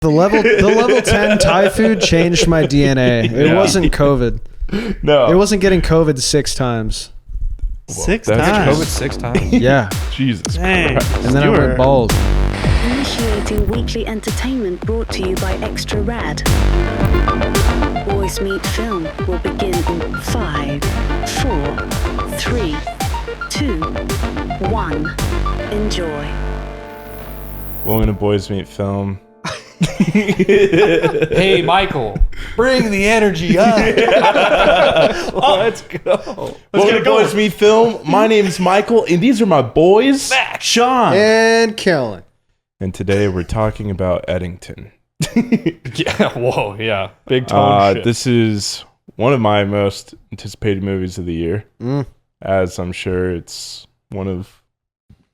The level 10 Thai food changed my DNA. It wasn't COVID. No. It wasn't getting COVID 6 times. Whoa, 6 that's times. COVID 6 times. Yeah. Jesus Dang. Christ. And then I went bald. Initiating weekly entertainment brought to you by Extra Rad. Boys Meet Film will begin in 5, 4, 3, 2, 1. Enjoy. Welcome to Boys Meet Film. Hey, Michael, bring the energy up. Let's go. Welcome to Boys Meet Film. My name is Michael, and these are my boys, Sean. And Kellen. and today we're talking about Eddington. Yeah, whoa, yeah. Big tone shit. This is one of my most anticipated movies of the year, as I'm sure it's one of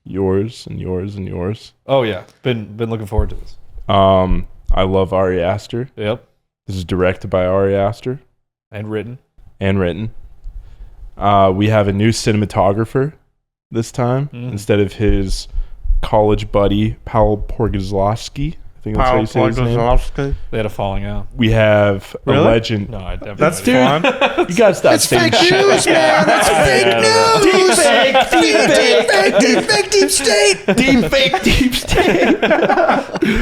yours and yours and yours. Oh, yeah. Been looking forward to this. I love Ari Aster. Yep. This is directed by Ari Aster And written. and written. We have a new cinematographer this time instead of his college buddy Paul Porgozlowski. I think that's how you say his name. They had a falling out. We have a Really? legend. No, I definitely That's didn't. fun. You gotta stop saying Fake shit. news, man. That's fake news. Deep deep state. Deep state.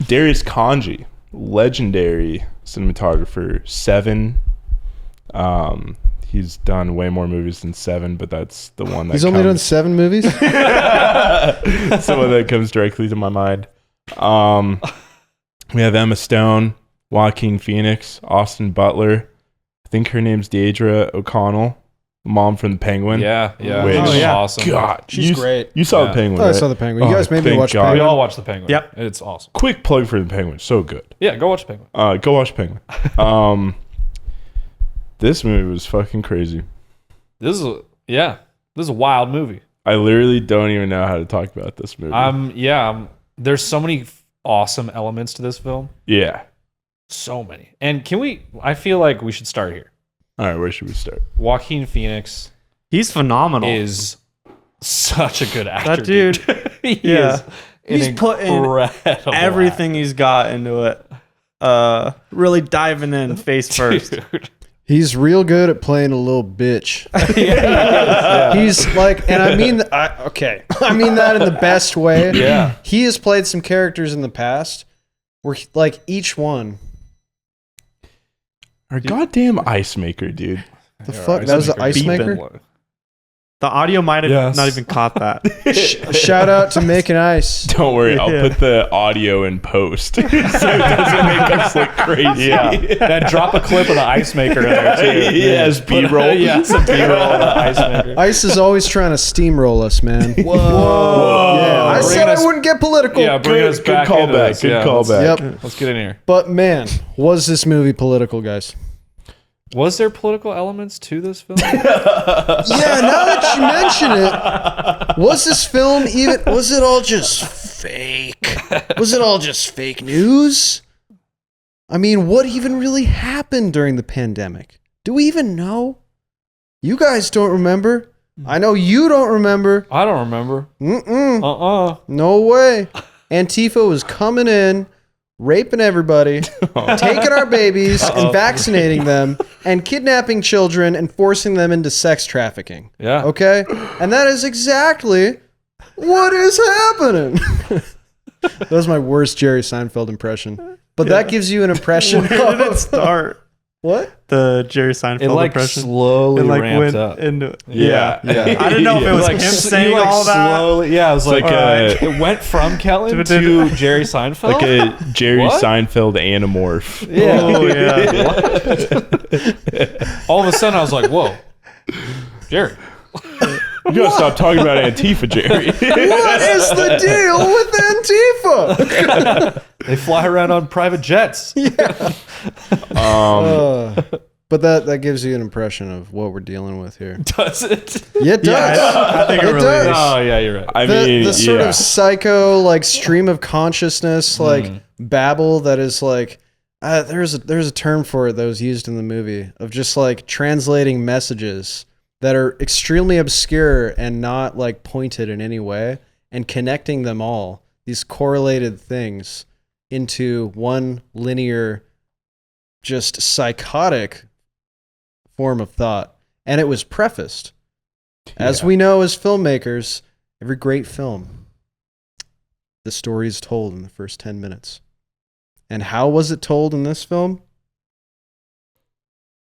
Darius Kanji, legendary cinematographer. Seven. He's done way more movies than Seven, but that's the one that He's only done 7 movies? someone that comes directly to my mind. We have Emma Stone, Joaquin Phoenix, Austin Butler. I think her name's Deidre O'Connell, mom from The Penguin. Yeah. Which, Oh, yeah. Awesome. God, She's great. You saw Yeah. The Penguin, Oh, I right? saw The Penguin. You guys made me thank watch God. We Penguin. all watched The Penguin. Yep. It's awesome. Quick plug for The Penguin. So good. Yeah, go watch The Penguin. Go watch Penguin. This movie was fucking crazy. This is a wild movie. I literally don't even know how to talk about this movie. There's so many awesome elements to this film. Yeah. So many. And I feel like we should start here. All right, where should we start? Joaquin Phoenix He's phenomenal. is such a good actor. That dude. He Yeah. is He's an putting incredible everything he's got into it. Really diving in face first. Dude. He's real good at playing a little bitch. He's like, and I mean, I mean that in the best way. Yeah. He has played some characters in the past where, like, each one. Our goddamn ice maker, dude. The fuck? That was the ice maker? Beeping. The audio might have Yes. not even caught that. Shout out to Making Ice. Don't worry, I'll Yeah. put the audio in post so it doesn't make us look crazy. Yeah. Then drop a clip of the ice maker in there too. Yes, B-roll. Yeah, some B-roll of the ice maker. Ice is always trying to steamroll us, man. Whoa. Yeah, I Bringing said us- I wouldn't get political. Yeah, bring us Good back into callback. this. Good Yeah, callback. Yep. Let's get in here. But man, was this movie political, guys? Was there political elements to this film? Yeah, now that you mention it, was this film even, was it all just fake? Was it all just fake news? I mean, what even really happened during the pandemic? Do we even know? You guys don't remember. I know you don't remember. I don't remember. Mm-mm. No way. Antifa was coming in, raping everybody, taking our babies and vaccinating them, and kidnapping children and forcing them into sex trafficking. Yeah. Okay? And that is exactly what is happening. That was my worst Jerry Seinfeld impression. But that gives you an impression Where did it of... start? What? The Jerry Seinfeld It like impression. slowly It like ramped went up. into it. Yeah. I didn't know if it was Like, him you saying like all that. slowly. Yeah, it was like it went from Kellen to Jerry Seinfeld. Like a Jerry What? Seinfeld anamorph. Yeah. Oh, yeah. All of a sudden, I was like, "Whoa, Jerry." You gotta stop talking about Antifa, Jerry. What is the deal with Antifa? They fly around on private jets. But that gives you an impression of what we're dealing with here. Does it? Yeah, it does. I think it really does. is. Oh yeah, you're right. I mean, The sort yeah. of psycho, like, stream of consciousness, like babble that is like there's a term for it that was used in the movie of just like translating messages that are extremely obscure and not like pointed in any way and connecting them all, these correlated things into one linear, just psychotic form of thought. And it was prefaced. As we know as filmmakers, every great film, the story is told in the first 10 minutes. And how was it told in this film?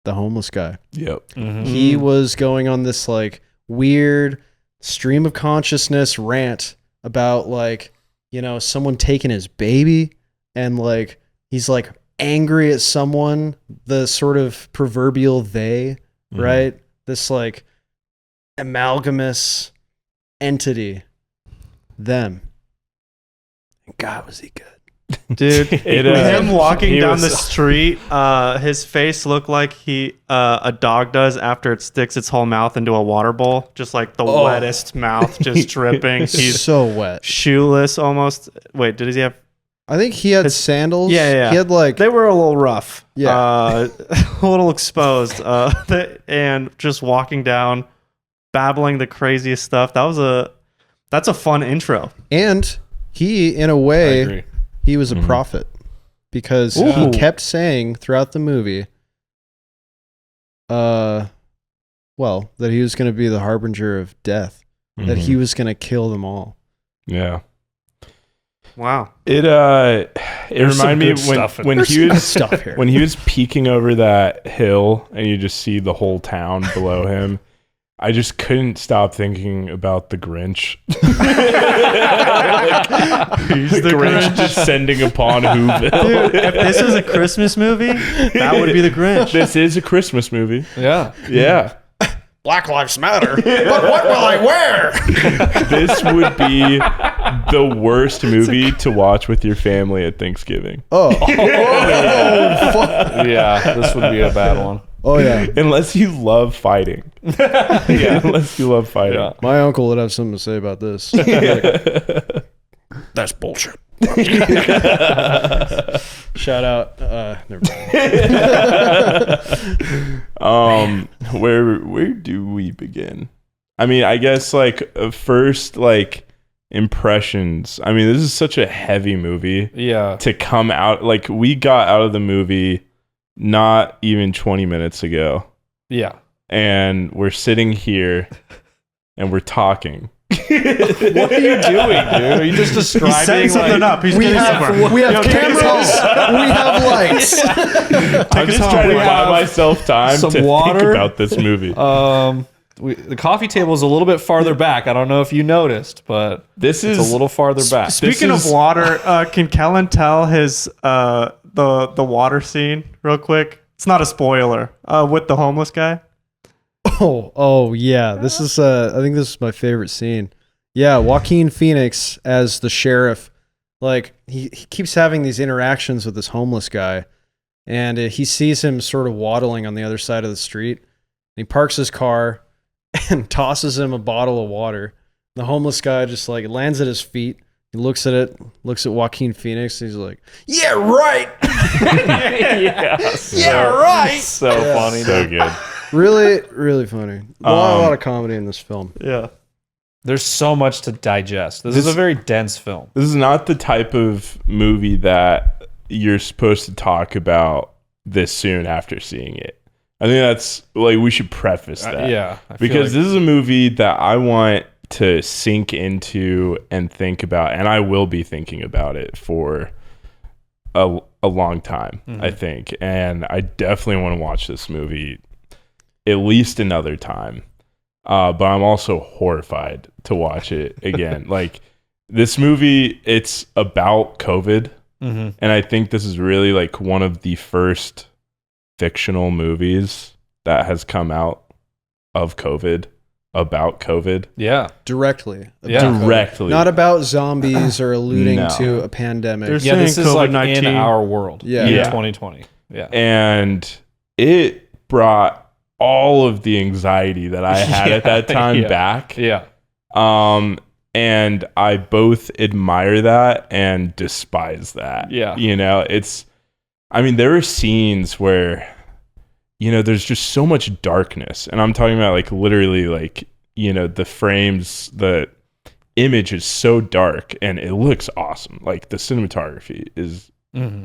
The homeless guy. Yep. Mm-hmm. He was going on this like weird stream of consciousness rant about like, you know, someone taking his baby, and like he's like angry at someone, the sort of proverbial they, right? This like amalgamous entity, them. And God, was he good. Dude, him walking down the was- street, his face looked like a dog does after it sticks its whole mouth into a water bowl. Just like the wettest mouth, just dripping. He's so wet. shoeless almost. Wait, did he have? I think he had sandals. Yeah. He had like They were a little rough. Yeah. A little exposed. And just walking down, babbling the craziest stuff. That's a fun intro. and he, in a I way, agree. he was a prophet, because he kept saying throughout the movie, that he was going to be the harbinger of death, that he was going to kill them all. Yeah. Wow. It reminded me good stuff in when There's he some good was stuff here. when he was peeking over that hill and you just see the whole town below him. I just couldn't stop thinking about the Grinch. the Grinch descending upon Whoville. Dude, if this was a Christmas movie, that would be the Grinch. This is a Christmas movie. Yeah. Yeah. Black Lives Matter, but what will I wear? This would be the worst movie to watch with your family at Thanksgiving. Fuck. Yeah, this would be a bad one. Oh yeah, Unless you love fighting. Yeah, unless you love fighting. Yeah. my uncle would have something to say about this. That's bullshit. Shout out. Never mind. Where do we begin? I mean, I guess like first like impressions. I mean, this is such a heavy movie Yeah. to come out. Like we got out of the movie not even 20 minutes ago, Yeah. and we're sitting here and we're talking. What are you doing, dude? Are you just describing He's setting something up. He's We getting have somewhere. cameras. We have lights. I'm just trying to buy myself time some to water. think about this movie. The coffee table is a little bit farther back. I don't know if you noticed, but This it's is a little farther back. Speaking of water, can Kellen tell his the water scene real quick? It's not a spoiler. With the homeless guy. Oh yeah. This is I think this is my favorite scene. Yeah, Joaquin Phoenix as the sheriff. Like he keeps having these interactions with this homeless guy, and he sees him sort of waddling on the other side of the street. He parks his car and tosses him a bottle of water. The homeless guy just like lands at his feet. He looks at it, looks at Joaquin Phoenix, and he's like, "Yeah, right." Yeah, right. So funny. so good. Really, really funny. A lot of comedy in this film. Yeah. There's so much to digest. This is a very dense film. This is not the type of movie that you're supposed to talk about this soon after seeing it. I think that's like we should preface that. Yeah. I feel Because like- this is a movie that I want to sink into and think about, and I will be thinking about it for a long time, I think. And I definitely want to watch this movie at least another time. But I'm also horrified to watch it again. Like this movie, it's about COVID. And I think this is really like one of the first fictional movies that has come out of COVID, about COVID. Yeah. Directly. Yeah. Directly. Not about zombies or alluding No. to a pandemic. There's- Yeah, this saying is like in COVID-19. our world. Yeah. In Yeah. 2020. Yeah. And it brought all of the anxiety that I had at that time Yeah. back. Yeah. And I both admire that and despise that. Yeah. You know, I mean, there are scenes where, you know, there's just so much darkness. And I'm talking about like literally like, you know, the frames, the image is so dark and it looks awesome. Like the cinematography is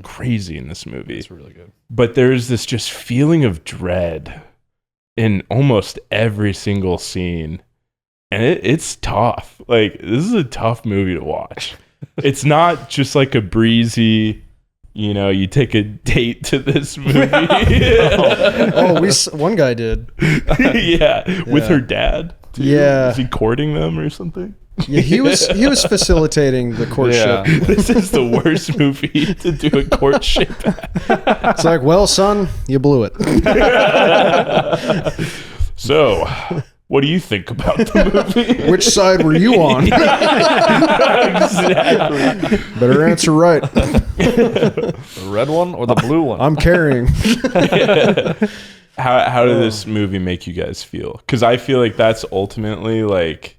crazy in this movie. It's really good. But there's this just feeling of dread in almost every single scene. And it's tough. Like, this is a tough movie to watch. It's not just like a breezy, you take a date to this movie. One guy did. Yeah, with her dad. Too. Yeah. Is he courting them or something? Yeah, he was facilitating the courtship. Yeah. This is the worst movie to do a courtship at. It's like, well, son, you blew it. So, what do you think about the movie? Which side were you on? Exactly. Better answer right. The red one or the blue one? I'm carrying. How did this movie make you guys feel? Because I feel like that's ultimately like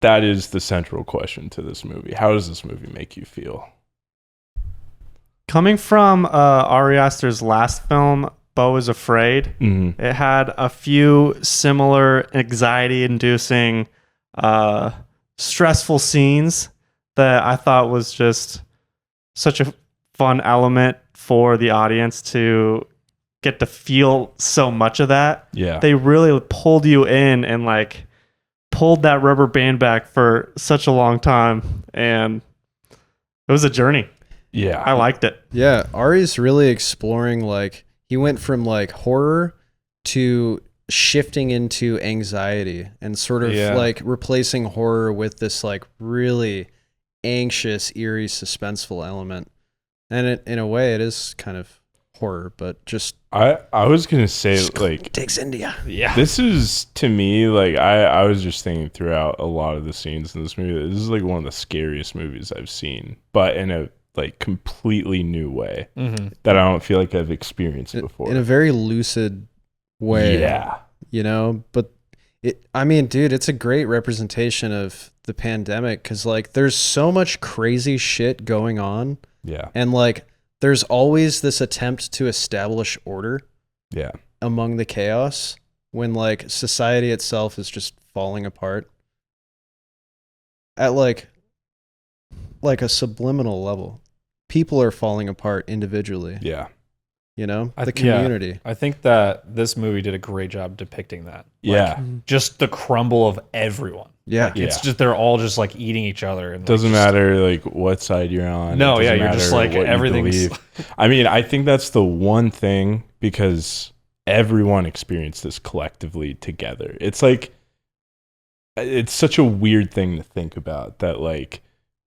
that is the central question to this movie. How does this movie make you feel? Coming from Ari Aster's last film, Beau is Afraid, it had a few similar anxiety-inducing, stressful scenes that I thought was just such a fun element for the audience to get to feel so much of that. Yeah. They really pulled you in and like pulled that rubber band back for such a long time, and it was a journey. Yeah. I liked it. Yeah, Ari's really exploring, like, he went from like horror to shifting into anxiety and sort of like replacing horror with this like really anxious, eerie, suspenseful element. And in a way, it is kind of horror, but just I was gonna say like takes India. Yeah. this is to me like I was just thinking throughout a lot of the scenes in this movie. This is like one of the scariest movies I've seen, but in a like completely new way that I don't feel like I've experienced before. In a very lucid way. Yeah. But I mean, dude, it's a great representation of the pandemic because like there's so much crazy shit going on. Yeah. And like there's always this attempt to establish order among the chaos when like society itself is just falling apart at like a subliminal level. People are falling apart individually. Yeah. The community. I think that this movie did a great job depicting that. Yeah. Just the crumble of everyone. Yeah. It's just they're all just like eating each other. And Doesn't matter like what side you're on. No, It doesn't you're just matter like what you everything's. believe. I mean, I think that's the one thing because everyone experienced this collectively together. It's like it's such a weird thing to think about that like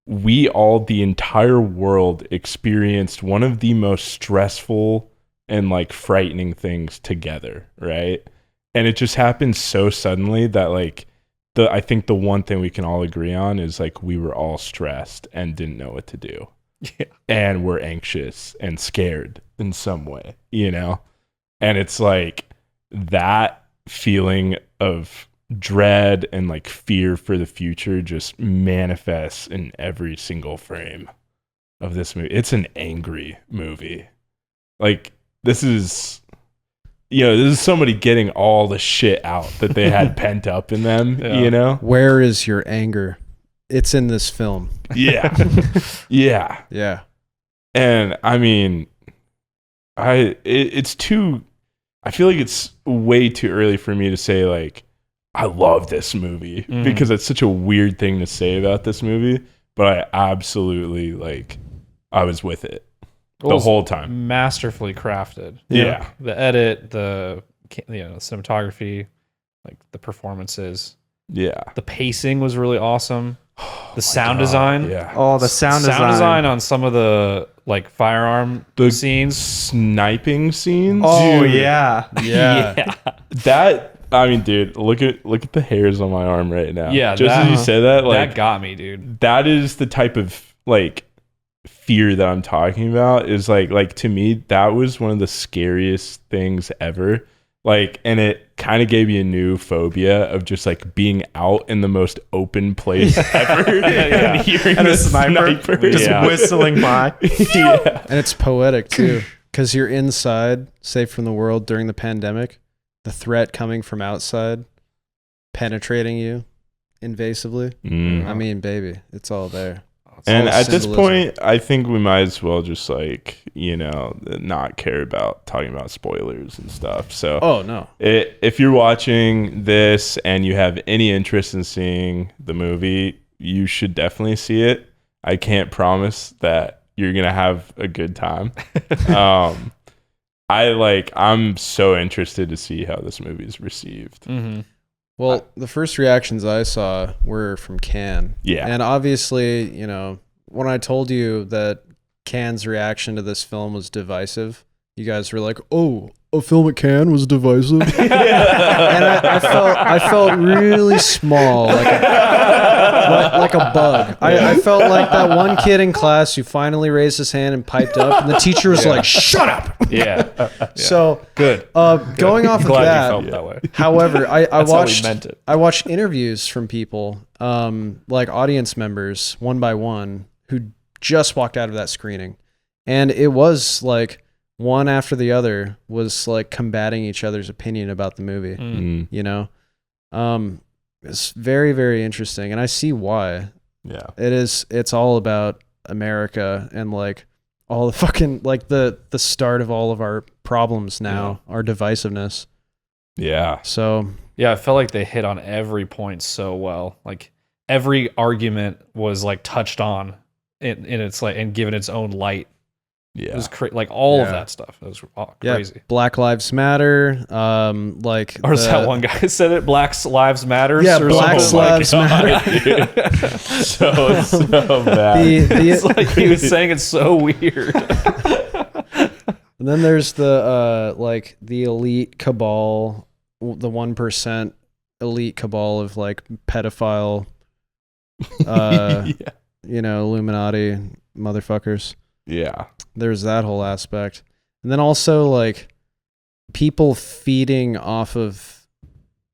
we all, the entire world, experienced one of the most stressful and like frightening things together, right? And it just happened so suddenly that like I think the one thing we can all agree on is like we were all stressed and didn't know what to do. Yeah. And we're anxious and scared in some way, And it's like that feeling of dread and like fear for the future just manifests in every single frame of this movie. It's an angry movie. Like this is somebody getting all the shit out that they had pent up in them, Where is your anger? It's in this film. Yeah. Yeah. Yeah. And I mean, I feel like it's way too early for me to say like I love this movie because it's such a weird thing to say about this movie, but I absolutely I was with it the whole time. Masterfully crafted. Yeah. The edit, the cinematography, like the performances. Yeah. The pacing was really awesome. The sound design. Yeah. Oh, the sound design on some of the like firearm scenes. Sniping scenes. Oh, Dude, yeah. Yeah. That I mean, dude, look at the hairs on my arm right now. Yeah, just as you said that, like that got me, dude. That is the type of like fear that I'm talking about. Is like to me, that was one of the scariest things ever. Like, and it kind of gave me a new phobia of just like being out in the most open place ever and hearing And a a sniper just whistling by. Yeah. And it's poetic too, because you're inside, safe from the world during the pandemic. The threat coming from outside, penetrating you, invasively. I mean, baby, it's all there. And all at this symbolism. point, I think we might as well just not care about talking about spoilers and stuff. So, Oh no. if you're watching this and you have any interest in seeing the movie, you should definitely see it. I can't promise that you're gonna have a good time. I'm so interested to see how this movie is received. Mm-hmm. Well, the first reactions I saw were from Can. Yeah. And obviously, when I told you that Cannes' reaction to this film was divisive, you guys were like, "Oh, a film at Cannes was divisive," and I felt really small, like a bug. I felt like that one kid in class who finally raised his hand and piped up, and the teacher was like, "Shut up." Yeah. So Good. Going off of Glad that, you felt that way. however, I That's how we watched meant it. I watched interviews from people, like audience members, one by one, who just walked out of that screening, and it was like one after the other was like combating each other's opinion about the movie. It's very, very interesting, and I see why. Yeah. It's all about America and like all the fucking like the start of all of our problems now, our divisiveness. Yeah. So Yeah, I felt like they hit on every point so well. Like every argument was like touched on in its like and given its own light. Yeah. It was like all of Yeah. that stuff. It was yeah, crazy. Black Lives Matter. Like Or is that one guy who said it? Black Lives Matter. Yeah, or Black something? Lives Matter. so bad. It's like he was saying it's so weird. And then there's the like the elite cabal, the 1% elite cabal of like pedophile, Illuminati motherfuckers. Yeah. There's that whole aspect. And then also like people feeding off of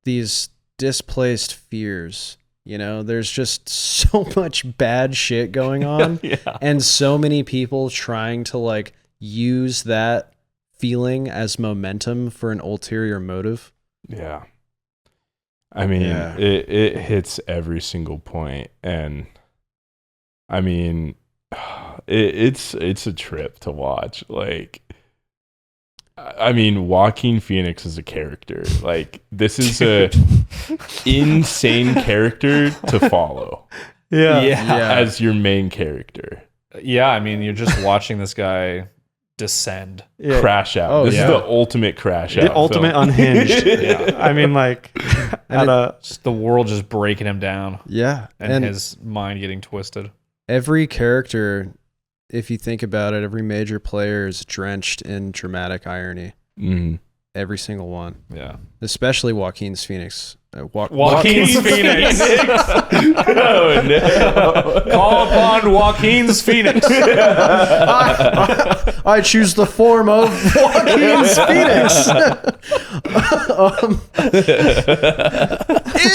these displaced fears. There's just so much bad shit going on and so many people trying to like use that feeling as momentum for an ulterior motive. Yeah. I mean, it hits every single point, and I mean, it's a trip to watch. Like, I mean, Joaquin Phoenix is a character. Like, this is a insane character to follow. As your main character. Yeah, I mean, you're just watching this guy descend, crash out. This is the ultimate crash out. The ultimate film. unhinged. I mean, like, just the world just breaking him down. Yeah. And his mind getting twisted. Every character, if you think about it, every major player is drenched in dramatic irony. Mm. Every single one. Yeah. Especially Joaquin's Phoenix. Joaquin's Phoenix. Oh, no. Call upon Joaquin's Phoenix. I choose the form of Joaquin's Phoenix.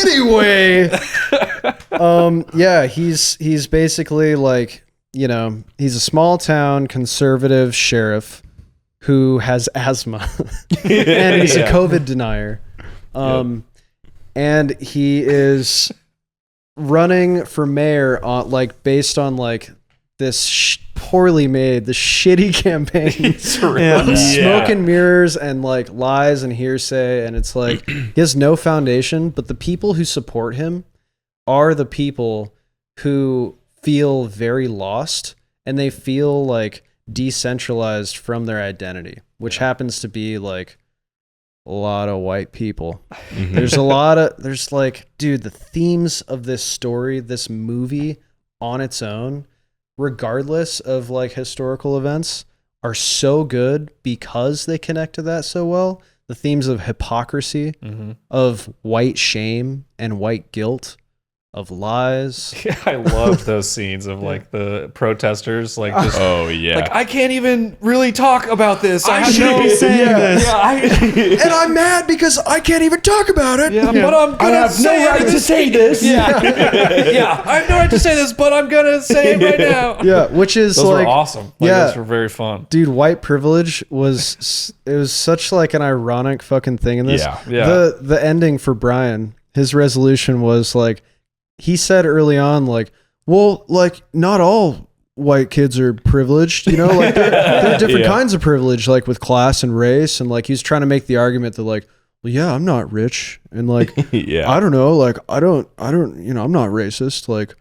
Anyway, he's basically like, he's a small town conservative sheriff who has asthma and he's a COVID denier. And he is running for mayor on based on this poorly made, the shitty campaign, smoke and mirrors and lies and hearsay. And it's like, he has no foundation, but the people who support him are the people who feel very lost and they feel decentralized from their identity, which happens to be a lot of white people. Mm-hmm. Dude, the themes of this story, this movie on its own, regardless of historical events, are so good because they connect to that so well. The themes of hypocrisy, of white shame and white guilt, of lies. Yeah, I loved those scenes of the protesters I can't even really talk about this. I shouldn't be saying this. And I'm mad because I can't even talk about it. Yeah, but I'm gonna have no right to say this. Yeah, I have no right to say this, but I'm gonna say it right now. Yeah, which is those were awesome. Those were very fun. Dude, white privilege was such an ironic fucking thing in this. Yeah. The ending for Brian, his resolution was he said early on, like, well, like, not all white kids are privileged, you know, like there are different kinds of privilege, like with class and race. And like, he's trying to make the argument that like, well, yeah, I'm not rich. And like, I don't know, like, I don't, you know, I'm not racist. Like,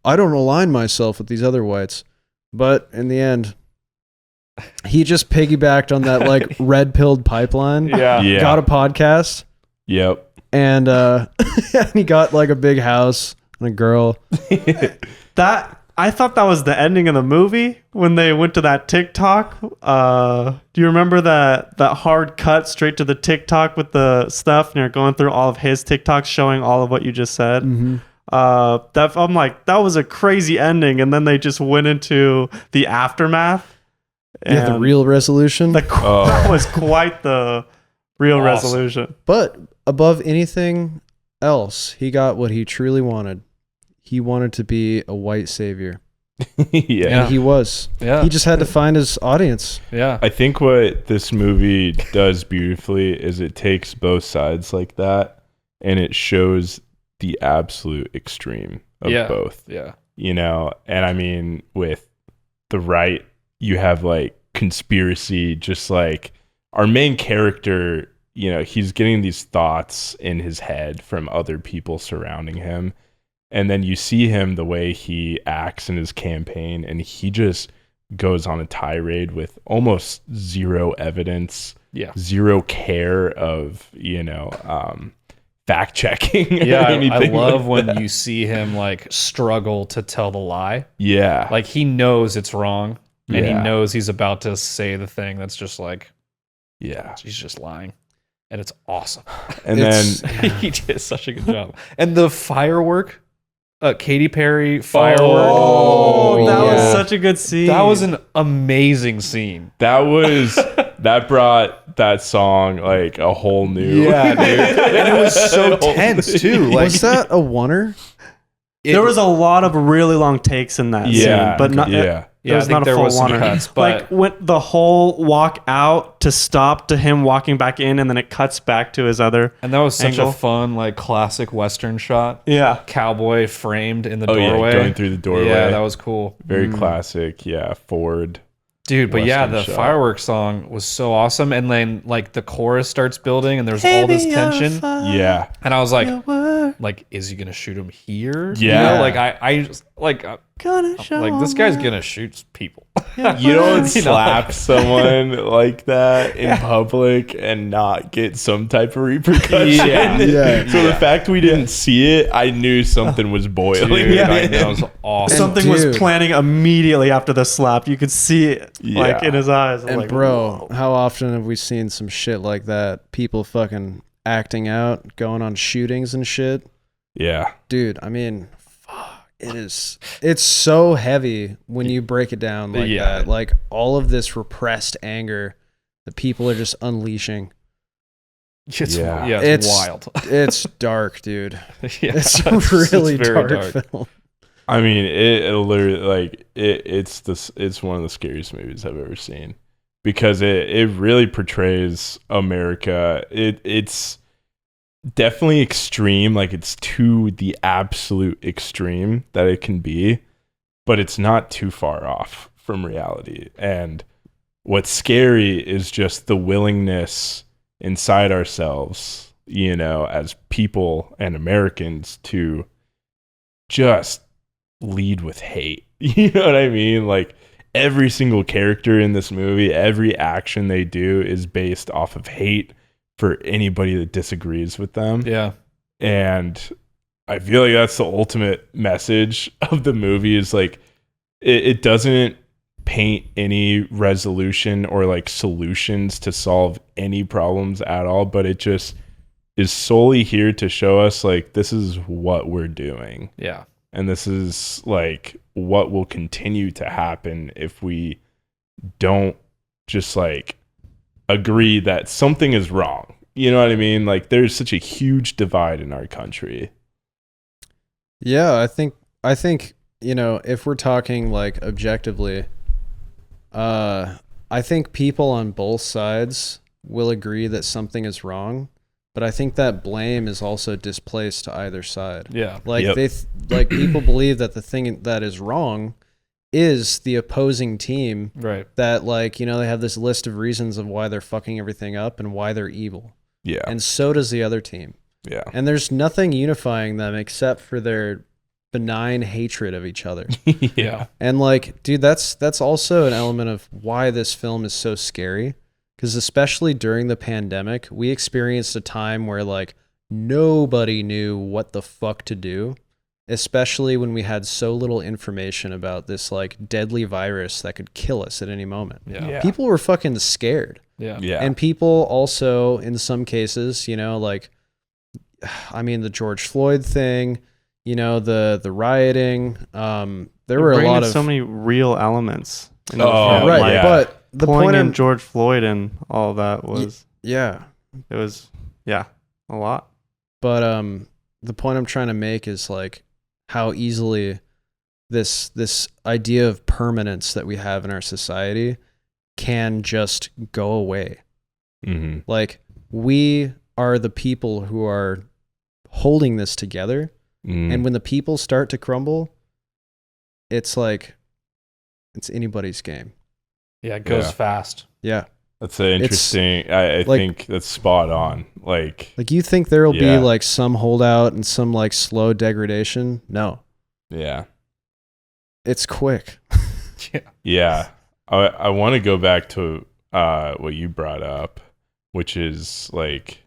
I don't align myself with these other whites. But in the end, he just piggybacked on that like red pilled pipeline. Yeah. Got a podcast. Yep. And he got like a big house and a girl. I thought that was the ending of the movie when they went to that TikTok. Do you remember that hard cut straight to the TikTok with the stuff, and you're going through all of his TikToks showing all of what you just said? Mm-hmm. I'm like, that was a crazy ending, and then they just went into the aftermath. Yeah, the real resolution. That was quite the real resolution. But above anything else, he got what he truly wanted. He wanted to be a white savior. Yeah. And he was. Yeah. He just had to find his audience. Yeah. I think what this movie does beautifully is it takes both sides like that and it shows the absolute extreme of both. Yeah. You know, and I mean, with the right, you have like conspiracy, just like our main character, you know, he's getting these thoughts in his head from other people surrounding him. And then you see him, the way he acts in his campaign, and he just goes on a tirade with almost zero evidence, zero care of, you know, fact checking. Yeah, I love like when you see him like struggle to tell the lie. Yeah. Like he knows it's wrong and he knows he's about to say the thing that's just like, he's just lying. And it's awesome. And then he did such a good job. And the firework, Katy Perry firework. Oh, that was such a good scene. That was an amazing scene. That brought that song like a whole new. Yeah, dude. And it was so tense too. Like, was that a oneer? There was a lot of really long takes in that scene, but not. There was not a full one. Like when the whole walk out to stop to him walking back in, and then it cuts back to his other. And that was such angle. a fun, like classic Western shot. Yeah, cowboy framed in the doorway, going through the doorway. Yeah, that was cool. Very classic. Yeah, Ford. Dude, but Western the shot. fireworks song was so awesome, and then like the chorus starts building, and there's all this tension. Yeah, and I was like, is he gonna shoot him here? Yeah, you know, like I just like this guy's gonna shoot people. You don't slap someone like that in public and not get some type of repercussion. So the fact we didn't see it, I knew something was boiling. Dude, I know, it was awesome. Something was planning immediately after the slap. You could see it like in his eyes. And like, bro, how often have we seen some shit like that? People fucking acting out, going on shootings and shit. Yeah. Dude, I mean, it's so heavy when you break it down like that. Like all of this repressed anger that people are just unleashing. It's wild. It's dark, dude. It's really dark film. I mean, it literally like it's one of the scariest movies I've ever seen because it really portrays America. It's definitely extreme, like it's to the absolute extreme that it can be, but it's not too far off from reality. And what's scary is just the willingness inside ourselves, you know, as people and Americans to just lead with hate. You know what I mean? Like every single character in this movie, every action they do is based off of hate for anybody that disagrees with them. Yeah. And I feel like that's the ultimate message of the movie is like, it doesn't paint any resolution or like solutions to solve any problems at all, but it just is solely here to show us like, this is what we're doing. Yeah. And this is like what will continue to happen if we don't just like agree that something is wrong. You know what I mean? Like there's such a huge divide in our country. Yeah, I think, you know, if we're talking like objectively, I think people on both sides will agree that something is wrong, but I think that blame is also displaced to either side. Yeah. Like Yep. like people believe that the thing that is wrong is the opposing team. Right. That like, you know, they have this list of reasons of why they're fucking everything up and why they're evil. Yeah. And so does the other team. Yeah. And there's nothing unifying them except for their benign hatred of each other. Yeah. And like, dude, that's also an element of why this film is so scary. Because especially during the pandemic, we experienced a time where like nobody knew what the fuck to do, especially when we had so little information about this like deadly virus that could kill us at any moment. Yeah. Yeah. People were fucking scared. Yeah. Yeah. And people also, in some cases, you know, like, I mean, the George Floyd thing, you know, the rioting. There were a Bringing lot in of so many real elements. In the Oh, film. right, Like, yeah. but the pulling point in I'm, George Floyd and all that was yeah, it was a lot. but the point I'm trying to make is like how easily this idea of permanence that we have in our society can just go away. Mm-hmm. Like we are the people who are holding this together. Mm. And when the people start to crumble, it's like it's anybody's game. Yeah. It goes Yeah. fast. Yeah. That's an interesting. I like- think that's spot on. Like, Like you think there'll Yeah. be like some holdout and some like slow degradation? No. yeah, It's quick. Yeah. yeah. I want to go back to what you brought up, which is like,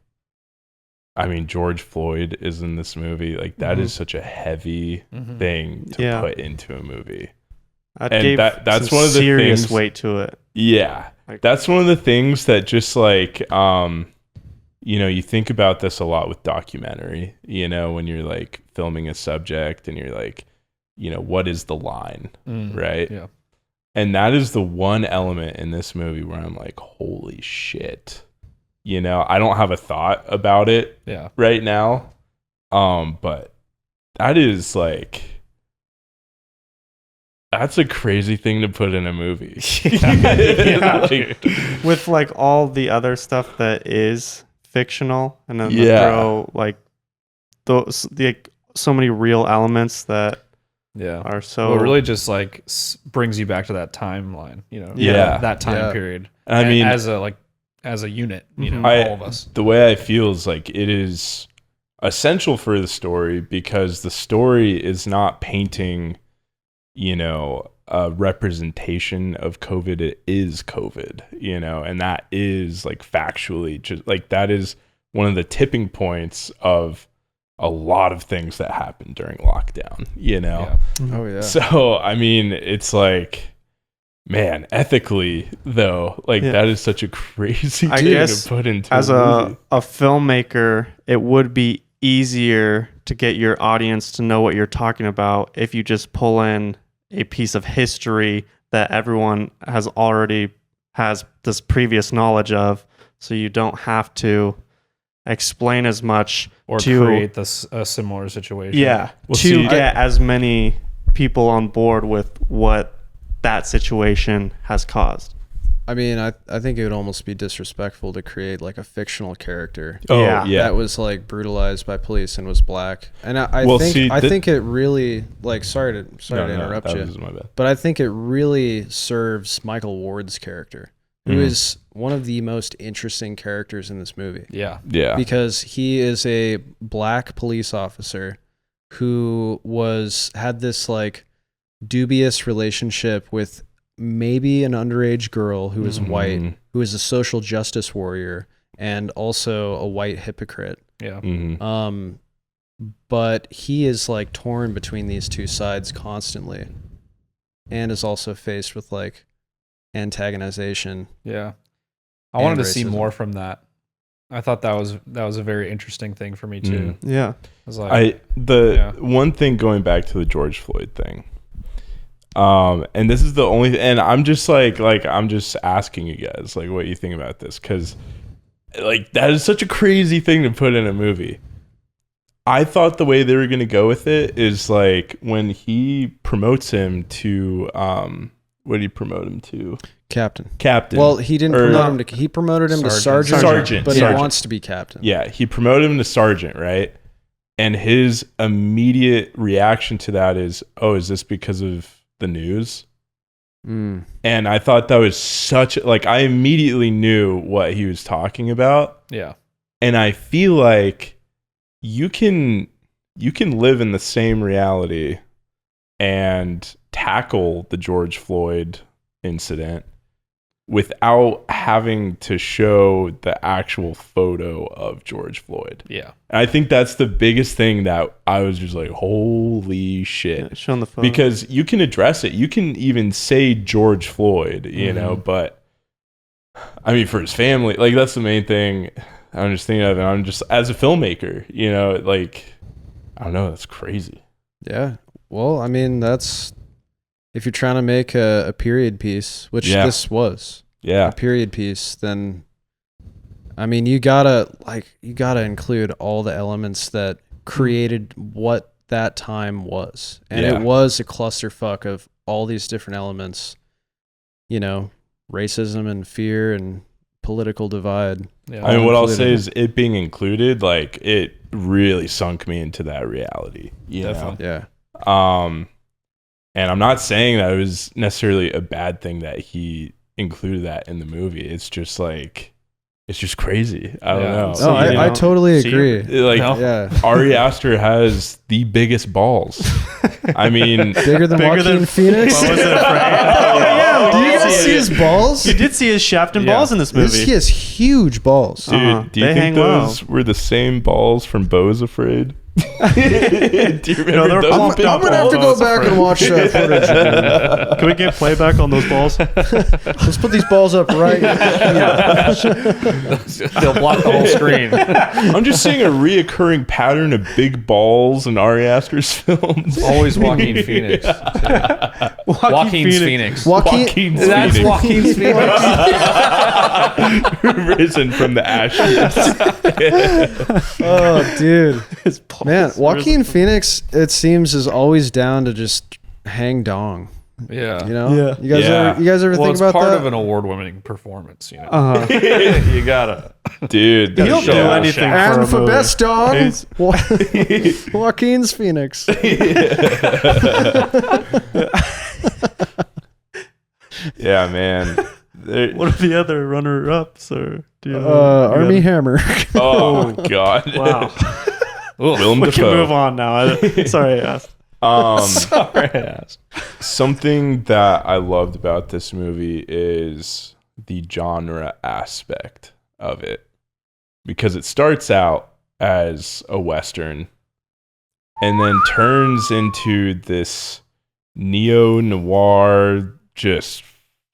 I mean, George Floyd is in this movie. Like, that is such a heavy Mhm. thing to Yeah. put into a movie. That And gave that's some one of the serious things- weight to it. Yeah. Like- That's one of the things that just like, you know, you think about this a lot with documentary, you know, when you're like filming a subject and you're like, you know, what is the line, right? Yeah. And that is the one element in this movie where I'm like, holy shit. You know, I don't have a thought about it Yeah. right now. But that is like, that's a crazy thing to put in a movie. Yeah. Like, With like all the other stuff that is fictional, and then Yeah. throw like those so many real elements that Yeah. are so Well, it really just like brings you back to that timeline, you know, Yeah. that time Yeah. period. I mean, as a unit, you know, I- all of us. the way I feel is like it is essential for the story because the story is not painting, you know, a representation of COVID. It is COVID, you know, and that is like factually just like that is one of the tipping points of a lot of things that happened during lockdown, you know? Yeah. Oh yeah. So, I mean, it's like, man, ethically though, like Yeah. that is such a crazy I thing guess to put into as a movie. a filmmaker, it would be easier to get your audience to know what you're talking about if you just pull in a piece of history that everyone has this previous knowledge of, so you don't have to explain as much Or to create a similar situation. yeah Well, to see, get as many people on board with what that situation has caused. I mean, I think it would almost be disrespectful to create like a fictional character Oh, Yeah. yeah. that was like brutalized by police and was black. And I Well, think see, I think it really like sorry to interrupt that you. was my bad. But I think it really serves Michael Ward's character, who is one of the most interesting characters in this movie. Yeah. Yeah. Because he is a black police officer who had this like dubious relationship with maybe an underage girl who is white, who is a social justice warrior and also a white hypocrite. Yeah. Mhm. But he is like torn between these two sides constantly and is also faced with like antagonization. Yeah. I wanted to see racism. more from that. I thought that was a very interesting thing for me too. Yeah. I was like, One thing going back to the George Floyd thing. And this is the only and I'm just I'm just asking you guys like what you think about this cuz like that is such a crazy thing to put in a movie. I thought the way they were going to go with it is like when he promotes him to what did he promote him to? Captain. Well, he didn't promote him to. He promoted him to sergeant. Sergeant. But Sergeant. he wants to be captain. Yeah, he promoted him to sergeant, right? And his immediate reaction to that is, "Oh, is this because of the news?" And I thought that was I immediately knew what he was talking about. Yeah. And I feel like you can live in the same reality and tackle the George Floyd incident without having to show the actual photo of George Floyd. Yeah. And I think that's the biggest thing that I was just like, holy shit. Yeah, showing the photo. Because you can address it. You can even say George Floyd, you know, but I mean, for his family, like that's the main thing I'm just thinking of. And I'm just, as a filmmaker, you know, like, I don't know, that's crazy. Yeah. Well, I mean, that's, if you're trying to make a period piece, which this was a period piece, then I mean, you gotta include all the elements that created what that time was. And it was a clusterfuck of all these different elements, you know, racism and fear and political divide. Yeah. I mean, what I'll say is it being included, like, it really sunk me into that reality. Definitely. Yeah. And I'm not saying that it was necessarily a bad thing that he included that in the movie. It's just like, it's just crazy. I don't know. No, I totally agree. Like, Ari Aster has the biggest balls. I mean, bigger than Joaquin Phoenix. What was it, Do you guys see his balls? You did see his shaft and balls in this movie. He has huge balls. Dude, do you think those were the same balls from Beau's Afraid? Do you remember those? I'm gonna have to go back and watch that footage again. Can we get playback on those balls? Let's put these balls up right here. They'll block the whole screen. I'm just seeing a reoccurring pattern of big balls in Ari Aster's films. Always Joaquin Phoenix. Joaquin's Phoenix. Joaquin's That's Phoenix. Joaquin's Phoenix. Risen from the ashes. Oh, dude. His balls. Man, Joaquin Phoenix, it seems, is always down to just hang dong. Yeah. You know? Yeah. You guys ever think it's about part that? of an award-winning performance, you know. Uh-huh. You gotta. Dude. He'll do anything And for movie. best dong, Joaquin's Phoenix. Yeah, man. What are the other runner-ups? Or do you Army Hammer. Oh, God. Wow. Willem We can Dafoe. move on now. Sorry, I asked. Something that I loved about this movie is the genre aspect of it, because it starts out as a Western and then turns into this neo-noir, just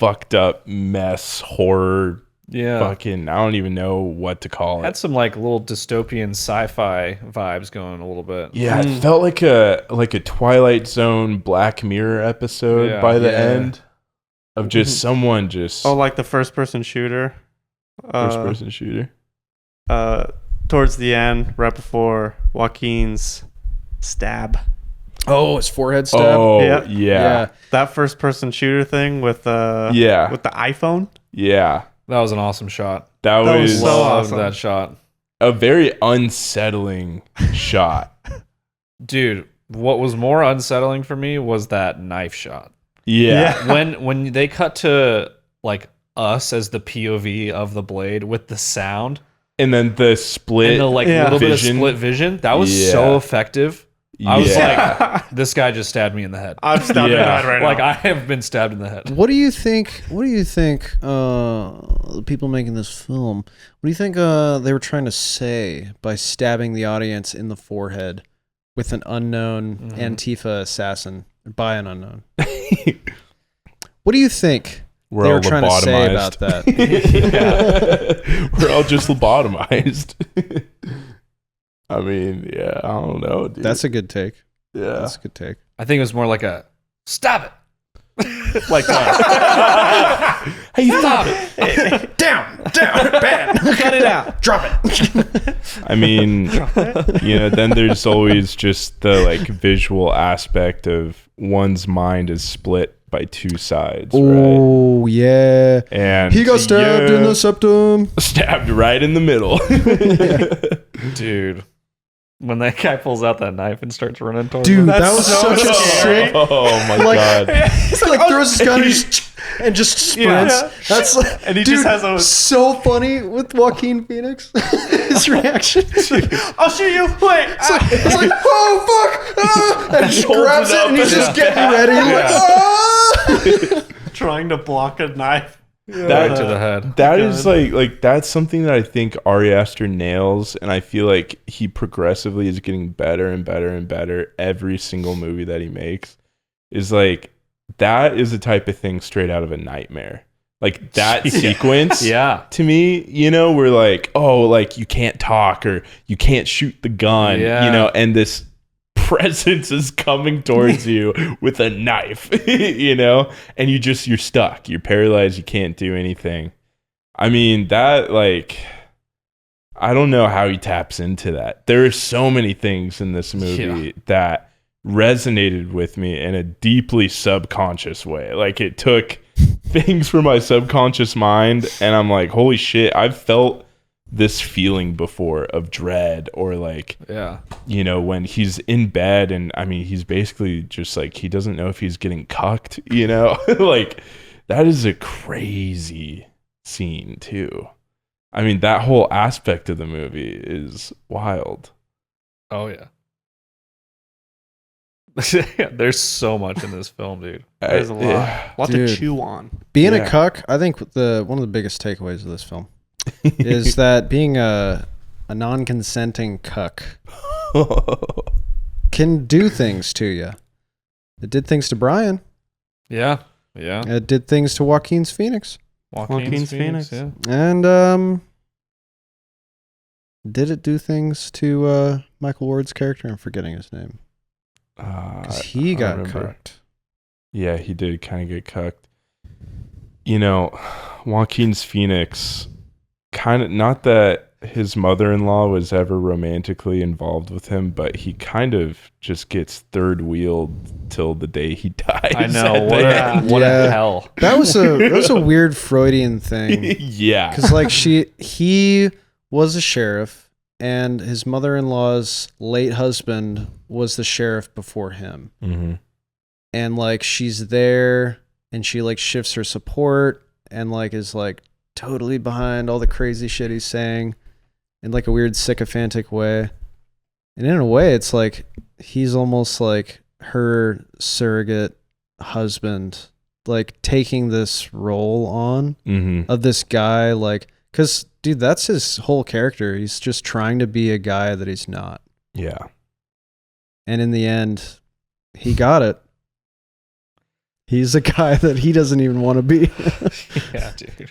fucked up mess horror. Yeah. Fucking, I don't even know what to call it. Had some like little dystopian sci-fi vibes going a little bit. Yeah, it felt like a Twilight Zone Black Mirror episode by the end of just someone just like the first-person shooter. first-person shooter. Towards the end, right before Joaquin's stab. Oh, his forehead stab. Oh, Yeah. yeah. That first-person shooter thing with with the iPhone. Yeah. That was an awesome shot. That was so Loved awesome. that shot. a very unsettling shot. Dude, what was more unsettling for me was that knife shot. Yeah. When they cut to like us as the POV of the blade with the sound And then the split and the like little bit of vision. split vision, that was so effective. I was like, this guy just stabbed me in the head. I'm stabbed in the head right Like now. I have been stabbed in the head. What do you think? The people making this film? What do you think they were trying to say by stabbing the audience in the forehead with an unknown Antifa assassin by an unknown? What do you think We're they all were trying to say about lobotomized. that? Yeah. We're all just lobotomized. I mean, yeah, I don't know, dude. That's a good take. yeah. That's a good take. I think it was more like a stop it. Like that. Hey, stop it. Down, bad. Cut it out. Drop it. I mean, then there's always just the like visual aspect of one's mind is split by two sides, right? Oh, yeah. And He got stabbed in the septum. Stabbed right in the middle. Dude. When that guy pulls out that knife and starts running towards Dude, him. that was so such a scary. sick. Oh my Like- god. He like throws his gun and just sprints. Yeah. That's like, And he dude, just has a- so funny with Joaquin Phoenix. His reaction. I'll shoot you. Wait. It's like, oh fuck! Ah! And he holds grabs it it up and he's and- just getting ready. Like, ah! Trying to block a knife. Right to the head. That is like that's something that I think Ari Aster nails, and I feel like he progressively is getting better and better and better every single movie that he makes. Is like that is the type of thing straight out of a nightmare. Like that sequence, Yeah. to me, we're like, oh, like you can't talk or you can't shoot the gun, Yeah. and this presence is coming towards you with a knife, and you're stuck, you're paralyzed, you can't do anything. I mean, that, like, I don't know how he taps into that. There are so many things in this movie that resonated with me in a deeply subconscious way. Like, it took things from my subconscious mind, and I'm like, holy shit, I've felt this feeling before of dread, or like, when he's in bed and I mean, he's basically just like, he doesn't know if he's getting cucked, like that is a crazy scene too. I mean, that whole aspect of the movie is wild. Oh, yeah. There's so much in this film, dude. There's a lot to Dude. chew on. Being a Yeah. cuck, I think one of the biggest takeaways of this film is that being a non-consenting cuck can do things to you. It did things to Brian. Yeah. Yeah. It did things to Joaquin's Phoenix. Joaquin's Phoenix. Yeah. And did it do things to Michael Ward's character? I'm forgetting his name. Because he I got remember. cucked. Yeah, he did kind of get cucked. Joaquin's Phoenix, kind of, not that his mother-in-law was ever romantically involved with him, but he kind of just gets third wheeled till the day he dies. I know. at What, the a, end. what Yeah. a hell. That was a weird Freudian thing. Yeah. Because like he was a sheriff, and his mother-in-law's late husband was the sheriff before him. Mm-hmm. And like she's there, and she like shifts her support, and like is like totally behind all the crazy shit he's saying in like a weird sycophantic way. And in a way, it's like he's almost like her surrogate husband, like taking this role on Mm-hmm. of this guy, like, because dude, that's his whole character. He's just trying to be a guy that he's not. Yeah. And in the end, he got it. He's a guy that he doesn't even want to be. Yeah, dude.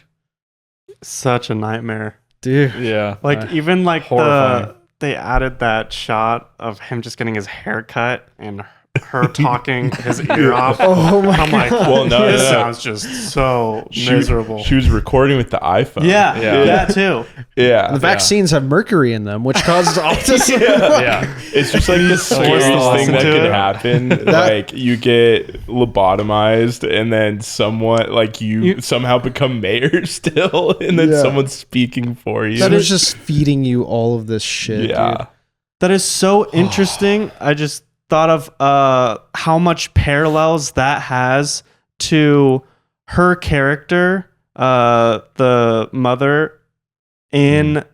Such a nightmare. Dude. Yeah. Like even like horrifying. they added that shot of him just getting his hair cut and her talking his ear off. Oh my I'm like, God. Well, no, this no. sounds just so miserable. She was recording with the iPhone. Yeah, Yeah. that too. Yeah. The vaccines have mercury in them, which causes autism. Yeah. It's just like the scariest listen thing that to could it. happen. Like you get lobotomized, and then someone like you somehow become mayor still, and then Yeah. someone's speaking for you. That is just feeding you all of this shit, yeah. dude. That is so interesting. I just thought of how much parallels that has to her character, the mother in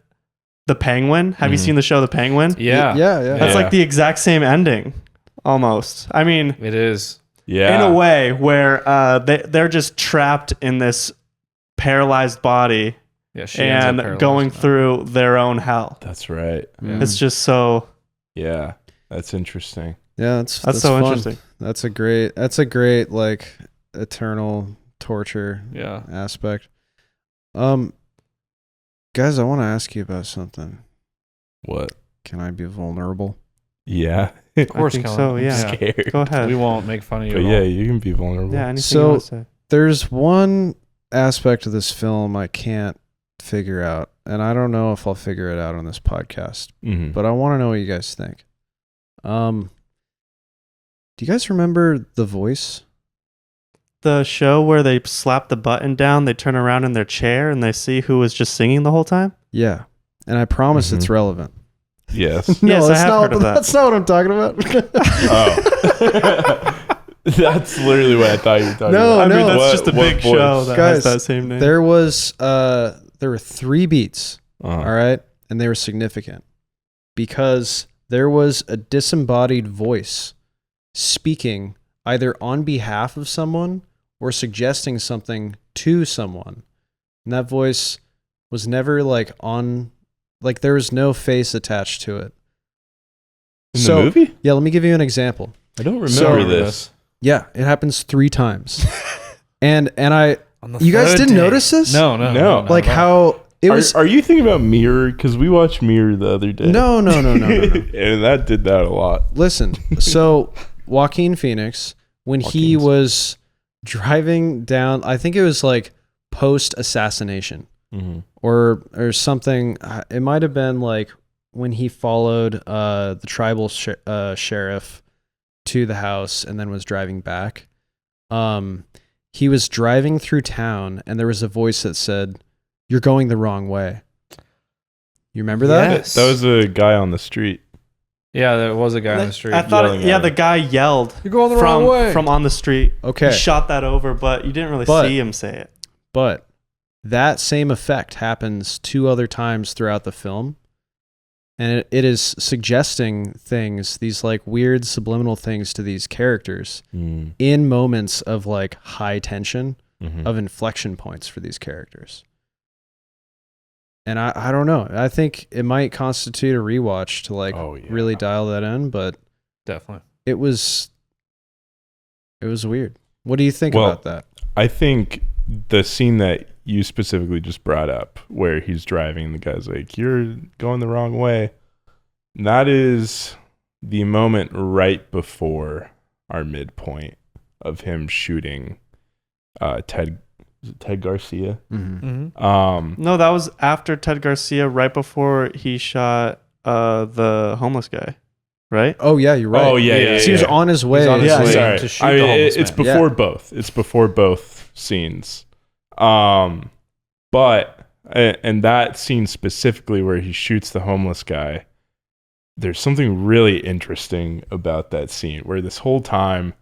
The Penguin. Have you seen the show The Penguin? Yeah. Yeah, yeah. That's Yeah. like the exact same ending, almost. I mean, It is. Yeah. in a way where they're just trapped in this paralyzed body Yeah. She ends up and paralyzed going now. through their own hell. That's right. Yeah. It's just so Yeah. That's interesting. Yeah, that's so fun. interesting. That's a great like eternal torture Yeah. aspect. Guys, I want to ask you about something. What? Can I be vulnerable? Yeah. Of course, I think Colin. so, yeah. Scared. Go ahead. We won't make fun of you. But at yeah, all. you can be vulnerable. Yeah, anything So- you want to say. There's one aspect of this film I can't figure out, and I don't know if I'll figure it out on this podcast, Mhm. but I want to know what you guys think. Do you guys remember The Voice? the show where they slap the button down, they turn around in their chair, and they see who was just singing the whole time? Yeah. And I promise it's relevant. Yes. No, Yes, I that's have not, heard of that. That's not what I'm talking about. Oh. That's literally what I thought you were talking No, about. I mean, that's What- just a what big voice? show that Guys, has that same name. there were 3 beats. Uh-huh. All right. And they were significant because there was a disembodied voice speaking either on behalf of someone or suggesting something to someone. And that voice was never like there was no face attached to it. In the movie? Yeah, let me give you an example. I don't remember So- this. Yeah, it happens 3 times. and I On the you guys third didn't day. notice this? No. Like how it was Are you thinking about Mirror? Because we watched Mirror the other day. No. And that did that a lot. Listen, so Joaquin Phoenix, when he Joaquin's. was driving down, I think it was like post assassination Mm-hmm. or something. It might have been like when he followed the tribal sheriff to the house and then was driving back. He was driving through town and there was a voice that said, "You're going the wrong way." You remember that? Yes. That was a guy on the street. Yeah, there was a guy on the street. I thought, yelling at the him. guy yelled You're going the from wrong way. from on the street. Okay. He shot that over, but you didn't really But- see him say it. But that same effect happens 2 other times throughout the film. And it is suggesting things, these like weird subliminal things to these characters in moments of like high tension, Mm-hmm. of inflection points for these characters. And I don't know. I think it might constitute a rewatch to like Oh, yeah. really dial that in, but Definitely. it was weird. What do you think Well, about that? I think the scene that you specifically just brought up, where he's driving and the guy's like, "You're going the wrong way," that is the moment right before our midpoint of him shooting Ted Garcia. Mm-hmm. No, that was after Ted Garcia, right before he shot the homeless guy, right? Oh yeah, you're right. Oh, yeah, So he was on his way. on his Yeah, way sorry. to shoot the homeless it's man. before both. It's before both scenes. But and that scene specifically where he shoots the homeless guy, there's something really interesting about that scene where this whole time,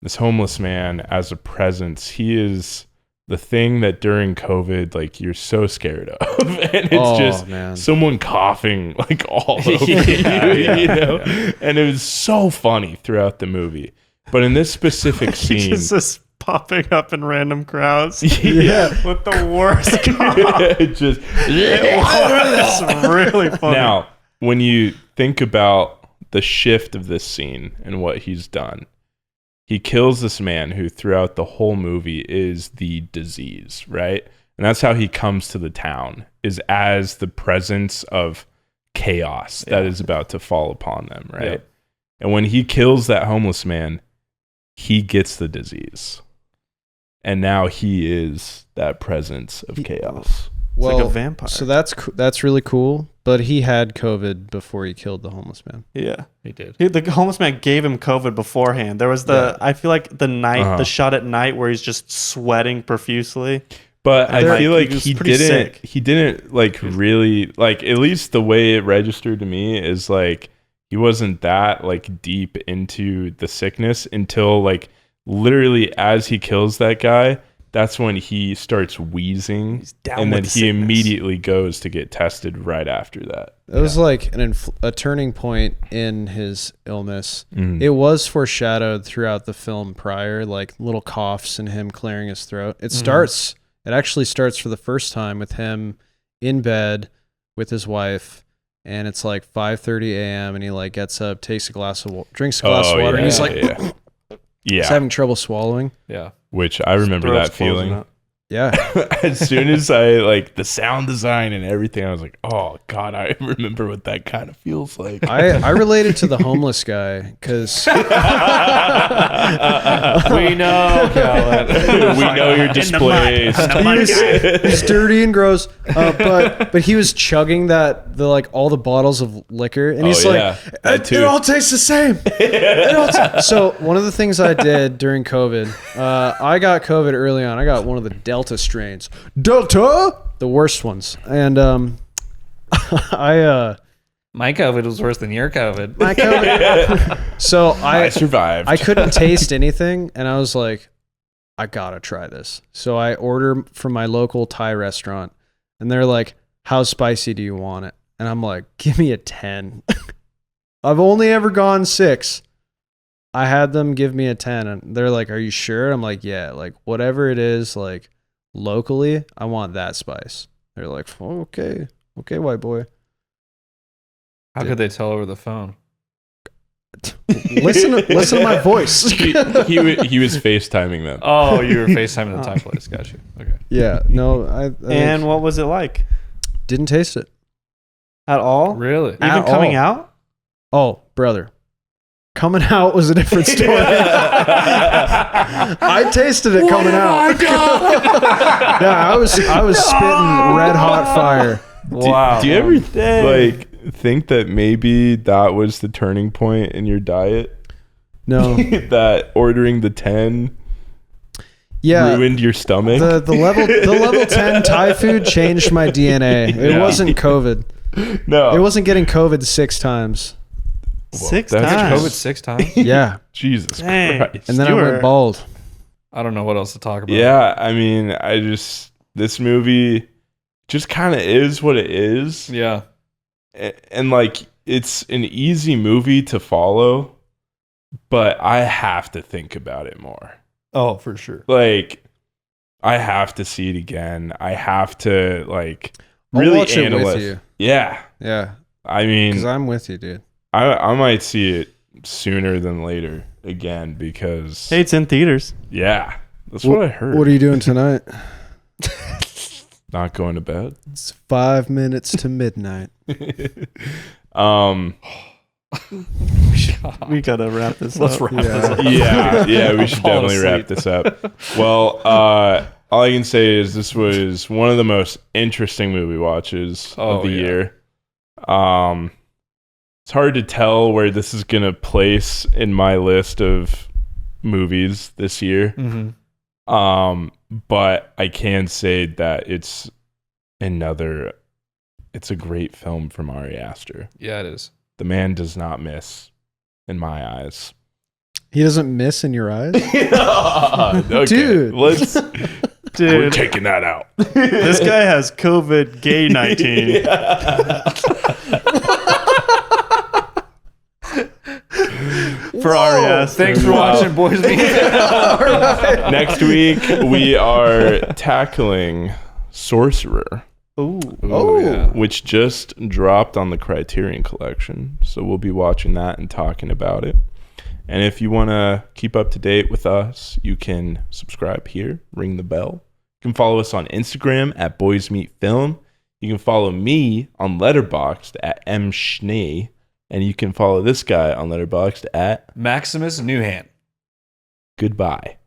this homeless man as a presence, he is the thing that during COVID, like you're so scared of. And it's just man. someone coughing like all over you, you know? And it was so funny throughout the movie. But in this specific He scene, just popping up in random crowds yeah, with the worst cough. it just It's really funny. now when you think about the shift of this scene and what he's done, he kills this man who throughout the whole movie is the disease, right? And that's how he comes to the town, is as the presence of chaos that is about to fall upon them, right? Yep. And when he kills that homeless man, he gets the disease. And now he is that presence of chaos. like a vampire. So that's really cool. But he had COVID before he killed the homeless man. Yeah. He did. The homeless man gave him COVID beforehand. There was I feel like the night, the shot at night where he's just sweating profusely. But And, I feel like, like he was he pretty didn't sick. he didn't like really like, at least the way it registered to me is like he wasn't that like deep into the sickness until like literally as he kills that guy, that's when he starts wheezing. He's down and with then the he sickness. immediately goes to get tested right after that. It was like a turning point in his illness. Mhm. It was foreshadowed throughout the film prior, like little coughs and him clearing his throat. It actually starts for the first time with him in bed with his wife, and it's like 5:30 a.m. and he like gets up, drinks a glass of water, and he's like yeah. he's having trouble swallowing. Yeah. Which I remember Throat's that closing feeling. up. Yeah. As soon as I like the sound design and everything, I was like, oh God, I remember what that kind of feels like. I related to the homeless guy because We know, Kellen. We know you're displaced. he's dirty and gross, but he was chugging the all the bottles of liquor, and he's yeah, that it too. all tastes the same. So one of the things I did during COVID, I got COVID early on. I got one of the Delta strains, the worst ones, and My COVID was worse than your COVID. my COVID. So I survived. I couldn't taste anything, and I was like, I gotta try this. So I order from my local Thai restaurant, and they're like, how spicy do you want it? And I'm like, give me a 10. I've only ever gone 6. I had them give me a 10, and they're like, are you sure? I'm like, yeah, like whatever it is, like locally, I want that spice. They're like, oh, okay, white boy. How could they tell over the phone? Listen to my voice. he was FaceTiming them. Oh, you were FaceTiming the Thai place. Got you. Okay. Yeah, no, I And what was it like? didn't taste it. At all? Really? Even At coming all. out? Oh, brother. Coming out was a different story. I tasted it coming out. Yeah, I was spitting red hot fire. Wow. Do you ever like think that maybe that was the turning point in your diet? No. That ordering the 10 Yeah. ruined your stomach? The level 10 Thai food changed my DNA. It Yeah. wasn't COVID. No. It wasn't getting COVID 6 times. Six that's times. COVID 6 times? Yeah. Jesus Dang. Christ. And then I went bald. I don't know what else to talk about. Yeah, I mean, this movie just kind of is what it is. Yeah. And like, it's an easy movie to follow, but I have to think about it more. Oh, for sure. Like, I have to see it again. I have to like I'll really watch it analyze. with you. Yeah, Yeah. I mean, Because I'm with you, dude. I might see it sooner than later again because Hey, it's in theaters. yeah, that's what I heard. What are you doing tonight? Not going to bed. It's 5 minutes to midnight. We gotta wrap this Let's up. wrap this up. Yeah, we should Fall definitely wrap asleep. this up. Well, all I can say is this was one of the most interesting movie watches of the year. It's hard to tell where this is gonna place in my list of movies this year. Mm-hmm. But I can say that it's a great film from Ari Aster. Yeah, it is. The man does not miss in my eyes. He doesn't miss in your eyes? Okay, Dude. we're Dude, taking that out. this guy has COVID gay 19. For Ari Aster. Thanks for watching, Boys Meet. Next week we are tackling Sorcerer, Ooh. Oh. yeah. which just dropped on the Criterion Collection. So we'll be watching that and talking about it. And if you want to keep up to date with us, you can subscribe here, ring the bell. You can follow us on Instagram at Boys Meet Film. You can follow me on Letterboxd at mschnee. And you can follow this guy on Letterboxd at Maximus Newhand. Goodbye.